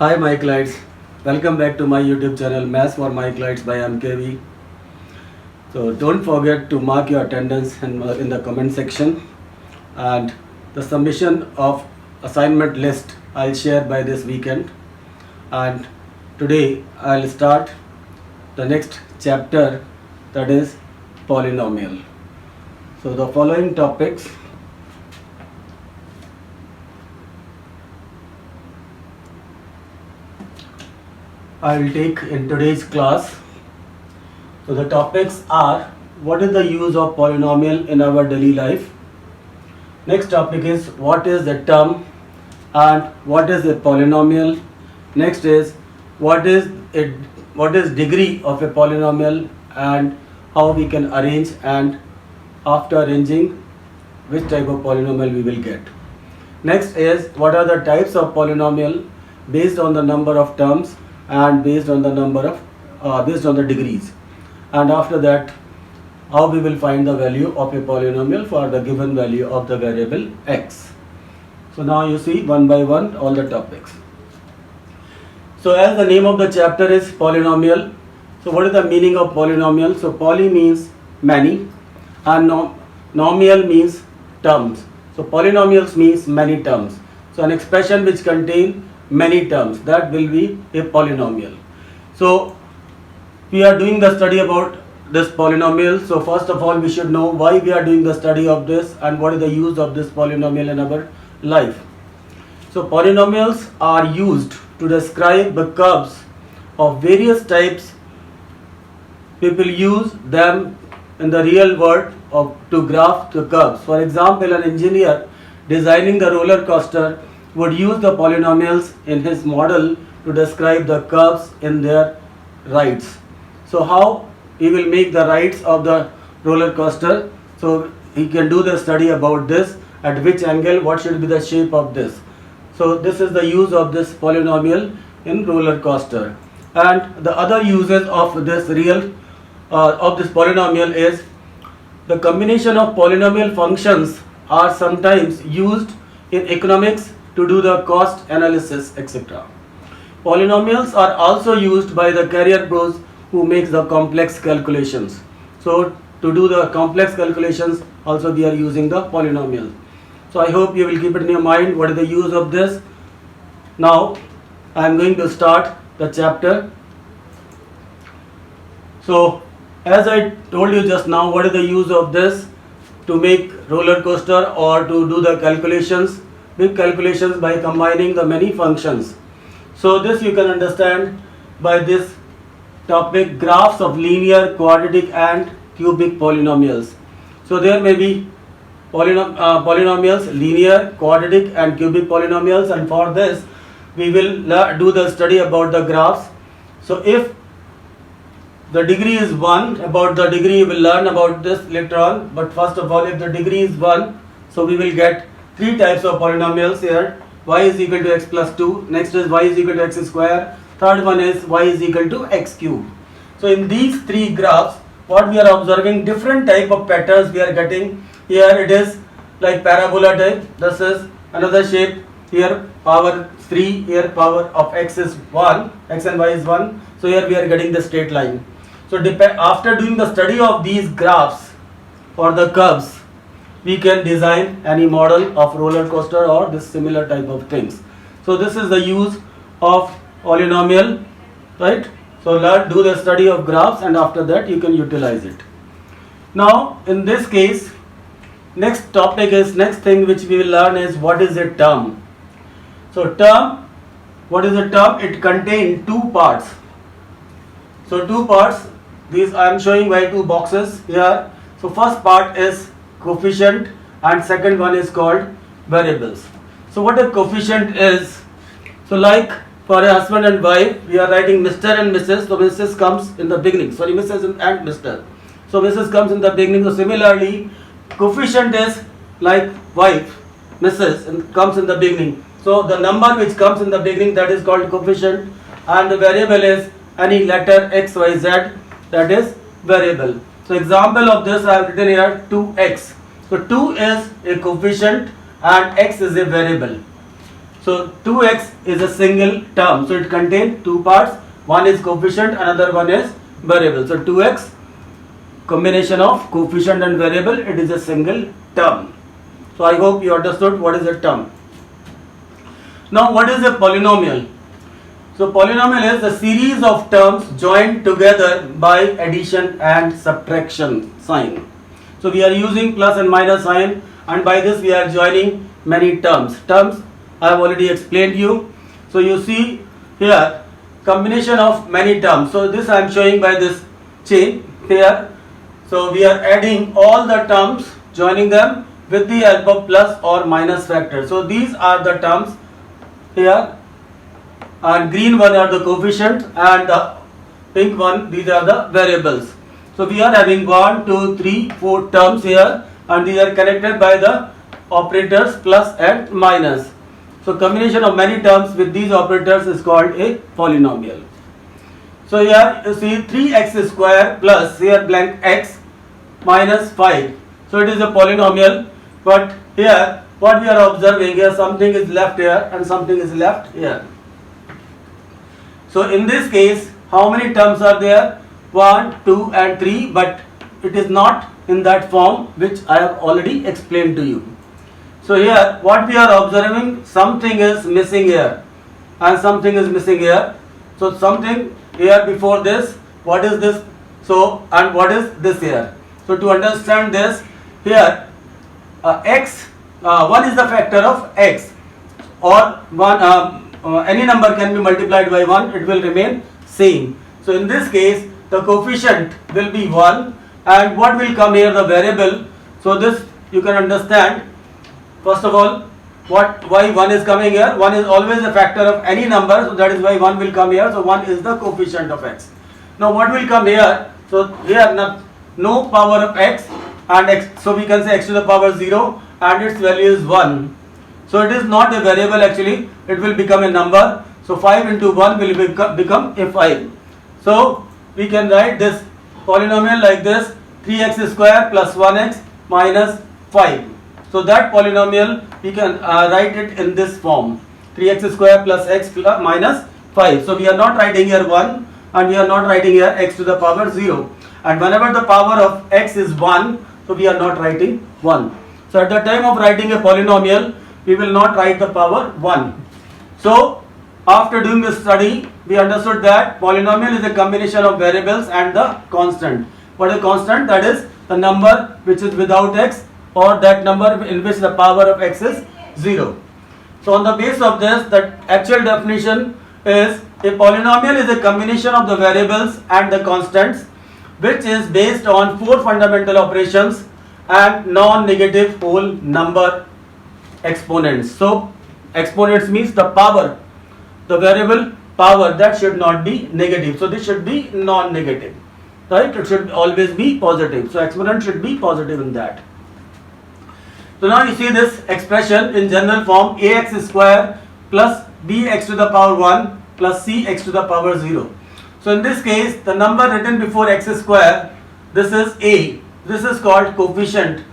Hi Mycelites, welcome back to my YouTube channel Maths for Mycelites by MKV. So don't forget to mark your attendance in the comment section, and the submission of assignment list I'll share by this weekend. And today I'll start the next chapter, that is polynomial. So the following topics I will take in today's class. So the topics are: what is the use of polynomial in our daily life? Next topic is what is a term and what is a polynomial. Next is what is degree of a polynomial and how we can arrange, and after arranging which type of polynomial we will get. Next is what are the types of polynomial based on the number of terms and based on the degrees. And after that, how we will find the value of a polynomial for the given value of the variable x. So now you see one by one all the topics. So as the name of the chapter is polynomial, so what is the meaning of polynomial? So poly means many and nomial means terms. So polynomials means many terms. So an expression which contain many terms, that will be a polynomial. So we are doing the study about this polynomial. So first of all, we should know why we are doing the study of this and what is the use of this polynomial in our life. So polynomials are used to describe the curves of various types. People use them in the real world to graph the curves. For example, an engineer designing the roller coaster would use the polynomials in his model to describe the curves in their rides. So how he will make the rides of the roller coaster? So he can do the study about this, at which angle, what should be the shape of this. So this is the use of this polynomial in roller coaster. And the other uses of this polynomial is the combination of polynomial functions are sometimes used in economics to do the cost analysis, etc. Polynomials are also used by the career pros who makes the complex calculations. So to do the complex calculations also we are using the polynomial. So I hope you will keep it in your mind what is the use of this. Now I am going to start the chapter. So as I told you just now, what is the use of this? To make roller coaster or to do the calculations, big calculations by combining the many functions. So this you can understand by this topic, graphs of linear, quadratic and cubic polynomials. So there may be polynomials, linear, quadratic and cubic polynomials, and for this we will do the study about the graphs. So if the degree is 1, about the degree you will learn about this later on, but first of all, if the degree is 1, so we will get three types of polynomials here. Y is equal to x plus 2, next is y is equal to x square, third one is y is equal to x cube. So in these three graphs, what we are observing, different type of patterns we are getting. Here it is like parabola type, this is another shape, here power 3, here power of x is 1, x and y is 1, so here we are getting the straight line. So after doing the study of these graphs or the curves, we can design any model of roller coaster or this similar type of things. So this is the use of polynomial, right? So do the study of graphs and after that you can utilize it. Now in this case, next thing which we will learn is what is a term. So term, what is a term? It contains two parts. So two parts, these I am showing by two boxes here. So first part is coefficient and second one is called variables. So what a coefficient is, so like for a husband and wife, we are writing Mr. and Mrs. So Mrs. comes in the beginning, sorry, Mrs. and Mr. So Mrs. comes in the beginning. So similarly, coefficient is like wife, Mrs. and comes in the beginning. So the number which comes in the beginning, that is called coefficient, and the variable is any letter x, y, z, that is variable. So example of this I have written here 2x. So 2 is a coefficient and x is a variable. So 2x is a single term. So it contains two parts. One is coefficient, another one is variable. So 2x, combination of coefficient and variable, it is a single term. So I hope you understood what is a term. Now what is a polynomial? So polynomial is a series of terms joined together by addition and subtraction sign. So we are using plus and minus sign, and by this we are joining many terms. Terms I have already explained you. So you see here combination of many terms. So this I am showing by this chain here. So we are adding all the terms, joining them with the help of plus or minus factor. So these are the terms here, and green one are the coefficient, and the pink one, these are the variables. So we are having 1, 2, 3, 4 terms here, and these are connected by the operators plus and minus. So combination of many terms with these operators is called a polynomial. So here you see 3x square plus here blank x minus 5. So it is a polynomial, but here what we are observing here, something is left here and something is left here. So in this case, how many terms are there? 1, 2 and 3, but it is not in that form which I have already explained to you. So here what we are observing, something is missing here and something is missing here. So something here before this, what is this? So, and what is this here? So to understand this, here x, 1 is the factor of x, or any number can be multiplied by 1, it will remain same. So in this case the coefficient will be 1, and what will come here, the variable. So this you can understand. First of all, why 1 is coming here? 1 is always a factor of any number, so that is why 1 will come here. So 1 is the coefficient of x. Now what will come here? So here no power of x, and x, so we can say x to the power 0, and its value is 1. So it is not a variable actually, it will become a number. So 5 into 1 will become a 5. So we can write this polynomial like this: 3x square plus 1x minus 5. So that polynomial we can write it in this form: 3x square plus x minus 5. So we are not writing here 1, and we are not writing here x to the power 0. And whenever the power of x is 1, so we are not writing 1. So at the time of writing a polynomial, we will not write the power 1. So after doing this study, we understood that polynomial is a combination of variables and the constant. What is a constant? That is the number which is without x, or that number in which the power of x is 0. So on the basis of this, the actual definition is a polynomial is a combination of the variables and the constants which is based on 4 fundamental operations and non-negative whole number exponents. So exponents means the power, the variable power, that should not be negative. So this should be non-negative, right? It should always be positive. So exponent should be positive in that. So now you see this expression in general form: ax square plus bx to the power 1 plus cx to the power 0. So in this case, the number written before x square, this is a, this is called coefficient.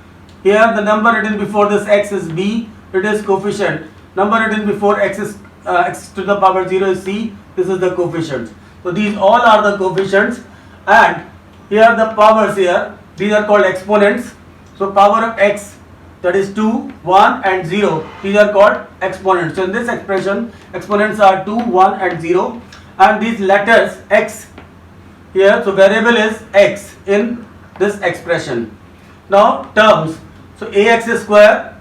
Here the number written before this x is b, it is coefficient. Number written before x is x to the power 0 is c, this is the coefficient. So these all are the coefficients, and here the powers here, these are called exponents. So power of x, that is 2, 1 and 0, these are called exponents. So in this expression, exponents are 2, 1 and 0, and these letters x here, so variable is x in this expression. Now terms, so ax square,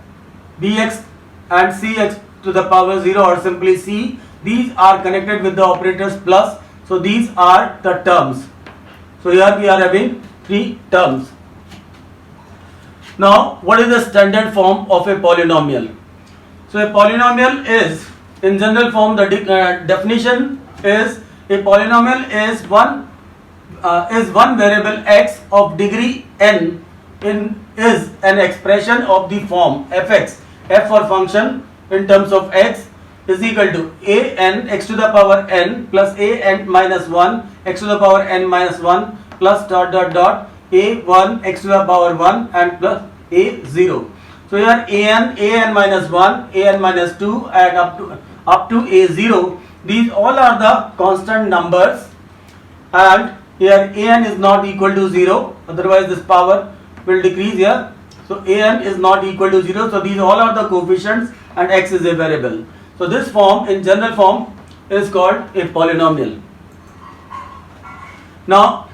bx and cx to the power 0, or simply c, these are connected with the operators plus, so these are the terms. So here we are having 3 terms. Now what is the standard form of a polynomial? So a polynomial is, in general form, the definition is a polynomial is one variable x of degree n is an expression of the form fx, f for function in terms of x, is equal to a n x to the power n plus a n minus 1 x to the power n minus 1 plus dot dot dot a 1 x to the power 1 and plus a 0. So here an minus 1, an minus 2 and up to a0, these all are the constant numbers, and here an is not equal to 0, otherwise this power will decrease here. So an is not equal to 0, so these all are the coefficients and x is a variable. So this form, in general form, is called a polynomial. Now,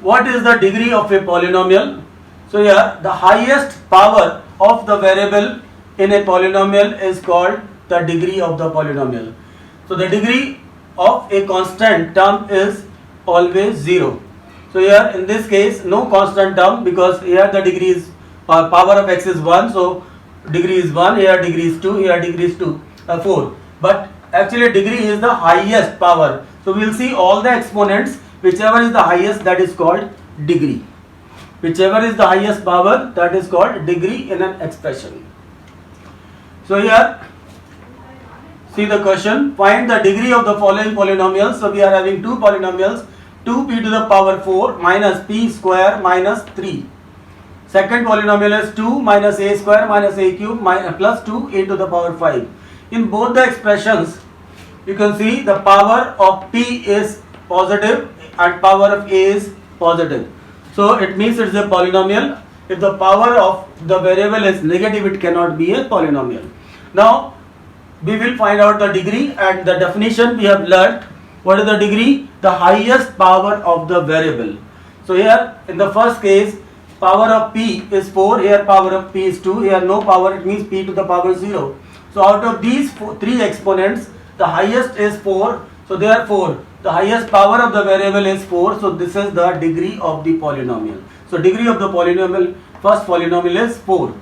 what is the degree of a polynomial? So here the highest power of the variable in a polynomial is called the degree of the polynomial. So the degree of a constant term is always 0. So here in this case no constant term, because here the degree is power of x is 1, so degree is 1, here degree is 2, here degree is 4. But actually degree is the highest power. So we will see all the exponents, whichever is the highest, that is called degree. Whichever is the highest power, that is called degree in an expression. So here, see the question, find the degree of the following polynomials. So we are having two polynomials, 2p to the power 4 minus p square minus 3. Second polynomial is 2 minus a square minus a cube plus 2a to the power 5. In both the expressions, you can see the power of p is positive and power of a is positive. So it means it is a polynomial. If the power of the variable is negative, it cannot be a polynomial. Now we will find out the degree, and the definition we have learnt. What is the degree? The highest power of the variable. So here in the first case, power of p is 4, here power of p is 2, here no power, it means p to the power 0. So out of these three exponents, the highest is 4. So therefore the highest power of the variable is 4. So this is the degree of the polynomial. So degree of the polynomial, first polynomial is 4.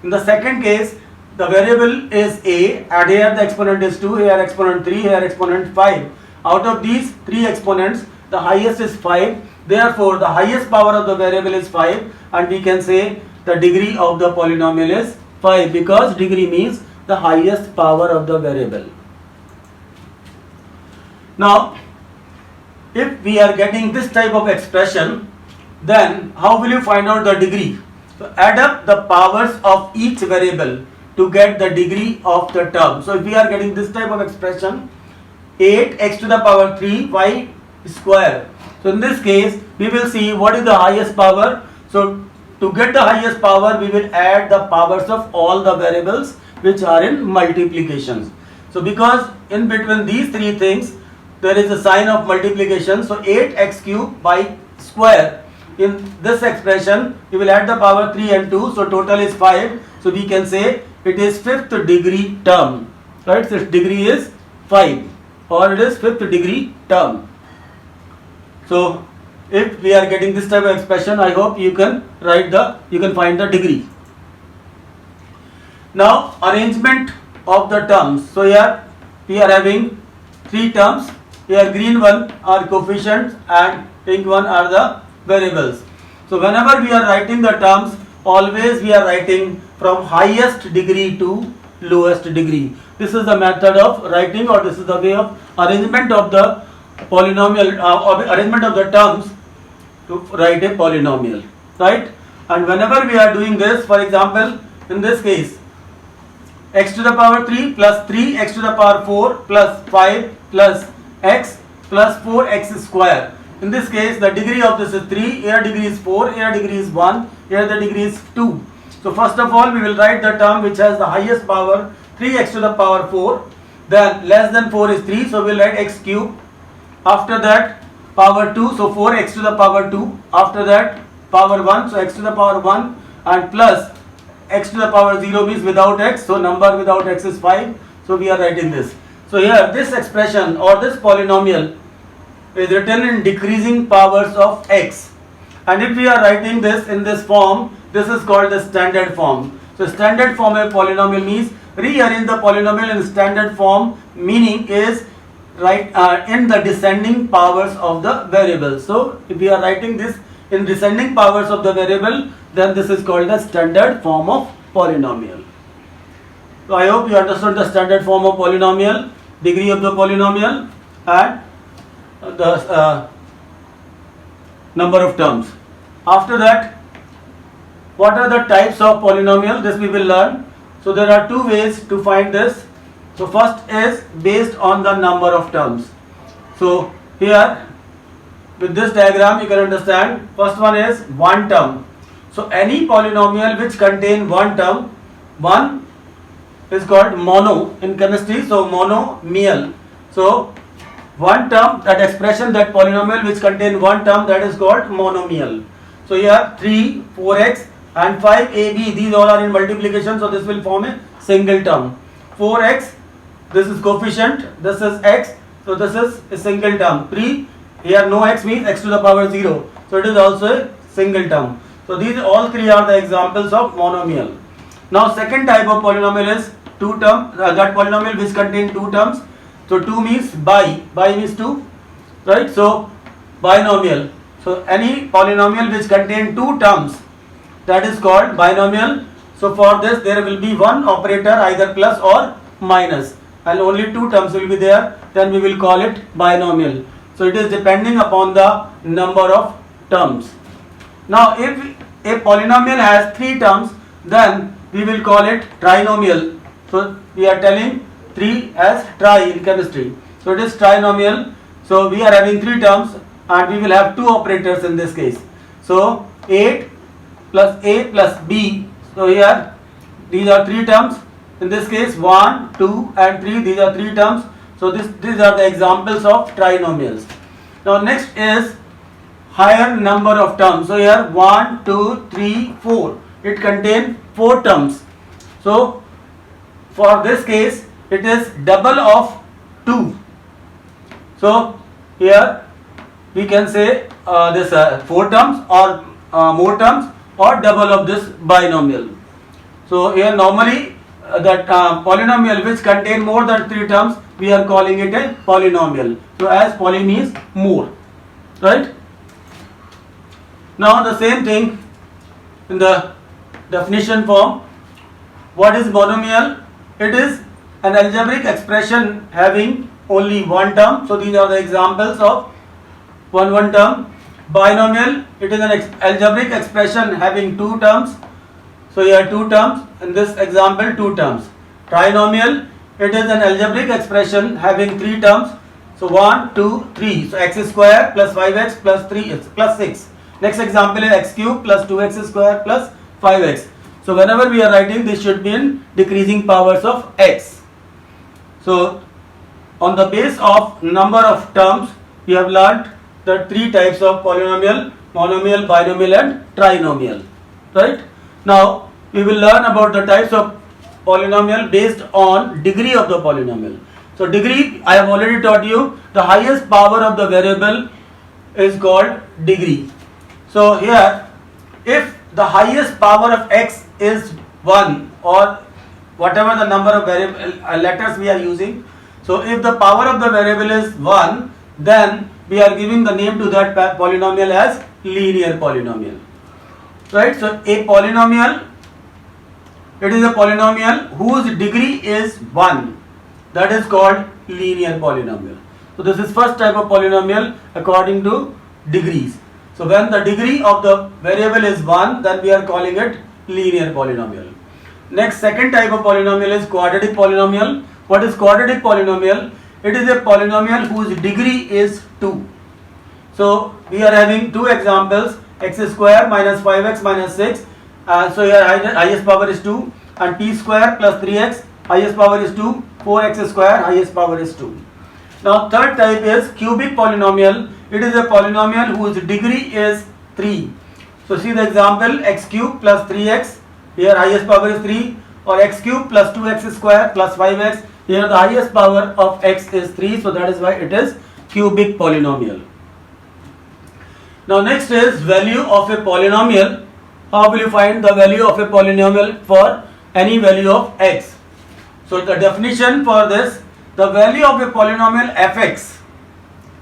In the second case, the variable is a, and here the exponent is 2, here exponent 3, here exponent 5. Out of these three exponents, the highest is 5. Therefore the highest power of the variable is 5, and we can say the degree of the polynomial is 5, because degree means the highest power of the variable. Now if we are getting this type of expression, then how will you find out the degree? So add up the powers of each variable to get the degree of the term. So if we are getting this type of expression, 8x to the power 3 y square. So in this case we will see what is the highest power. So to get the highest power, we will add the powers of all the variables which are in multiplications. So because in between these three things there is a sign of multiplication, so 8x cube by square, in this expression you will add the power 3 and 2, so total is 5. So we can say it is 5th degree term, right? So its degree is 5, or it is 5th degree term. So if we are getting this type of expression, I hope you can find the degree. Now arrangement of the terms. So here we are having three terms. Here green one are coefficients and pink one are the variables. So whenever we are writing the terms, always we are writing from highest degree to lowest degree. This is the method of writing, or this is the way of arrangement of the polynomial, arrangement of the terms to write a polynomial, right? And whenever we are doing this, for example, in this case, x to the power 3 plus 3 x to the power 4 plus 5 plus x plus 4x square. In this case, the degree of this is 3, here degree is 4, here degree is 1, here the degree is 2. So first of all, we will write the term which has the highest power, 3x to the power 4, then less than 4 is 3, so we will write x cube. After that, power 2, so 4x to the power 2, after that power 1, so x to the power 1, and plus x to the power 0 means without x, so number without x is 5, so we are writing this. So here this expression or this polynomial is written in decreasing powers of x, and if we are writing this in this form, this is called the standard form. So standard form of polynomial means rearrange the polynomial in standard form, meaning is in the descending powers of the variable. So if we are writing this in descending powers of the variable, then this is called the standard form of polynomial. So I hope you understood the standard form of polynomial, degree of the polynomial, and the number of terms. After that, what are the types of polynomial? This we will learn. So there are two ways to find this. So first is based on the number of terms. So here with this diagram you can understand, first one is one term. So any polynomial which contain one term, one is called mono in chemistry, so monomial. So one term, that expression, that polynomial which contain one term, that is called monomial. So here 3, 4x and 5ab, these all are in multiplication, so this will form a single term. 4x, this is coefficient, this is x, so this is a single term. 3, here no x means x to the power 0, so it is also a single term. So these all three are the examples of monomial. Now second type of polynomial is two term, that polynomial which contain two terms. So 2 means bi means 2, right? So binomial. So any polynomial which contain two terms, that is called binomial. So for this there will be one operator, either plus or minus, and only two terms will be there, then we will call it binomial. So it is depending upon the number of terms. Now if a polynomial has three terms, then we will call it trinomial. So we are telling 3 as tri in chemistry. So it is trinomial. So we are having three terms and we will have two operators in this case. So 8 plus a plus b. So here these are three terms. In this case 1, 2 and 3, these are three terms. So these are the examples of trinomials. Now next is higher number of terms. So here 1, 2, 3, 4. It contains 4 terms. So for this case it is double of 2. So here we can say this 4 terms or more terms or double of this binomial. So here normally that polynomial which contain more than 3 terms, we are calling it a polynomial. So as poly means more, right? Now the same thing in the definition form. What is monomial? It is an algebraic expression having only one term. So these are the examples of one term. Binomial, it is an algebraic expression having two terms. So here two terms, in this example 2 terms. Trinomial, it is an algebraic expression having three terms. So 1, 2, 3. So x square plus 5x plus 3 plus 6. Next example is x cube plus 2x square plus 5x. So whenever we are writing, this should be in decreasing powers of x. So on the base of number of terms, we have learnt the three types of polynomial: monomial, binomial and trinomial, right? Now we will learn about the types of polynomial based on degree of the polynomial. So degree, I have already taught you, the highest power of the variable is called degree. So here, if the highest power of x is 1 or whatever the number of variable letters we are using, so if the power of the variable is 1, then we are giving the name to that polynomial as linear polynomial, right? So a polynomial, it is a polynomial whose degree is 1, that is called linear polynomial. So this is first type of polynomial according to degrees. So when the degree of the variable is 1, then we are calling it linear polynomial. Next, second type of polynomial is quadratic polynomial. What is quadratic polynomial? It is a polynomial whose degree is 2. So we are having two examples: x square minus 5x minus 6. So here highest power is 2, and t square plus 3x, highest power is 2, 4x square, highest power is 2. Now third type is cubic polynomial. It is a polynomial whose degree is 3. So see the example: x cube plus 3x, here highest power is 3, or x cube plus 2x square plus 5x, here the highest power of x is 3, so that is why it is cubic polynomial. Now next is value of a polynomial. How will you find the value of a polynomial for any value of x? So the definition for this, the value of a polynomial fx,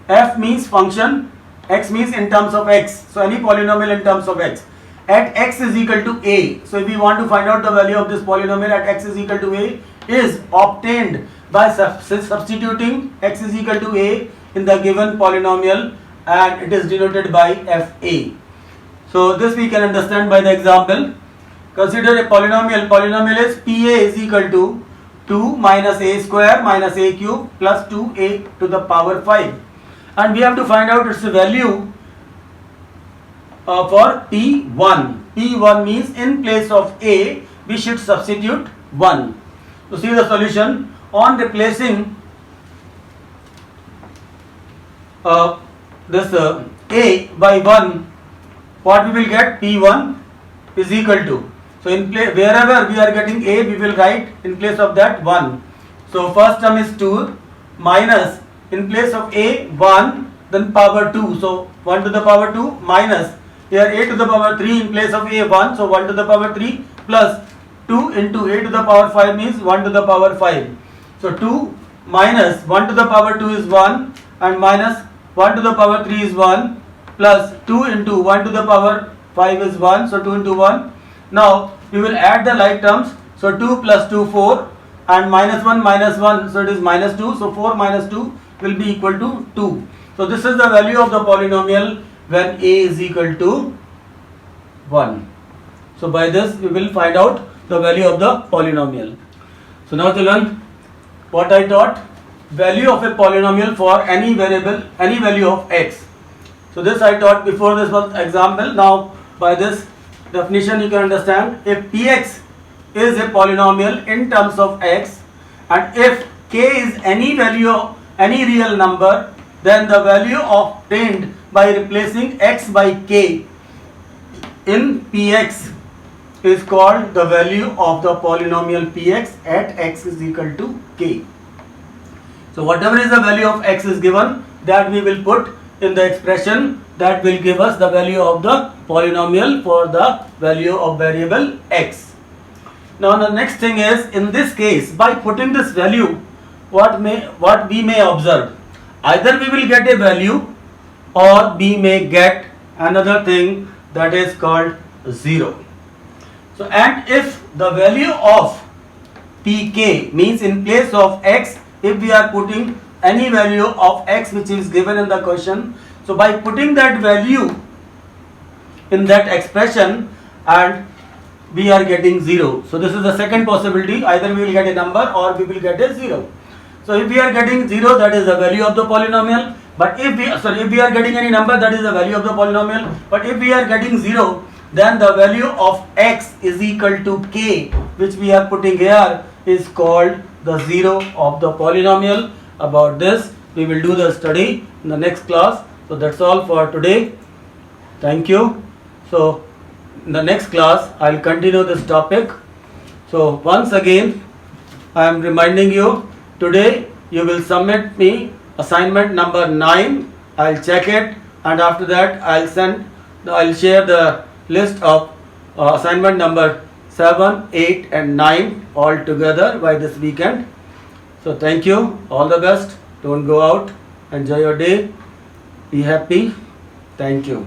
f means function, x means in terms of x, so any polynomial in terms of x, at x is equal to a. So if we want to find out the value of this polynomial at x is equal to a, is obtained by substituting x is equal to a in the given polynomial, and it is denoted by fa. So this we can understand by the example. consider a polynomial. Polynomial is PA is equal to 2 minus a square minus a cube plus 2a to the power 5, and we have to find out its value for P1. P1 means in place of a we should substitute 1. So see the solution. On replacing this a by 1, what we will get? P1 is equal to, so in place wherever we are getting a we will write in place of that 1. So first term is 2 minus in place of a 1, then power 2, so 1 to the power 2 minus here a to the power 3 in place of a 1, so 1 to the power 3 plus 2 into a to the power 5 means 1 to the power 5. So 2 minus 1 to the power 2 is 1 and minus 1 to the power 3 is 1 plus 2 into 1 to the power 5 is 1, so 2 into 1. Now we will add the like terms, so 2 plus 2 4 and minus 1, so it is minus 2, so 4 minus 2 will be equal to 2. So this is the value of the polynomial when a is equal to 1. So by this we will find out the value of the polynomial. So now to learn what I taught, value of a polynomial for any variable, any value of x. So this I taught before, this was example. Now by this definition you can understand, if px is a polynomial in terms of x and if k is any value, any real number, then the value obtained by replacing x by k in px is called the value of the polynomial px at x is equal to k. So whatever is the value of x is given, that we will put in the expression that will give us the value of the polynomial for the value of variable x. Now the next thing is, in this case, by putting this value, what we may observe, either we will get a value or we may get another thing that is called 0. So and if the value of pk means in place of x, if we are putting any value of x which is given in the question, so by putting that value in that expression and we are getting 0. So this is the second possibility, either we will get a number or we will get a 0. So if we are getting 0, that is the value of the polynomial, but if we are getting any number, that is the value of the polynomial, but if we are getting 0, then the value of x is equal to k, which we are putting here, is called the 0 of the polynomial. About this we will do the study in the next class. So that's all for today. Thank you. So in the next class I will continue this topic. So once again I am reminding you, today you will submit me assignment number 9. I will check it, and after that I will share the list of assignment number 7, 8 and 9 all together by this weekend. So thank you, all the best. Don't go out, enjoy your day, be happy. Thank you.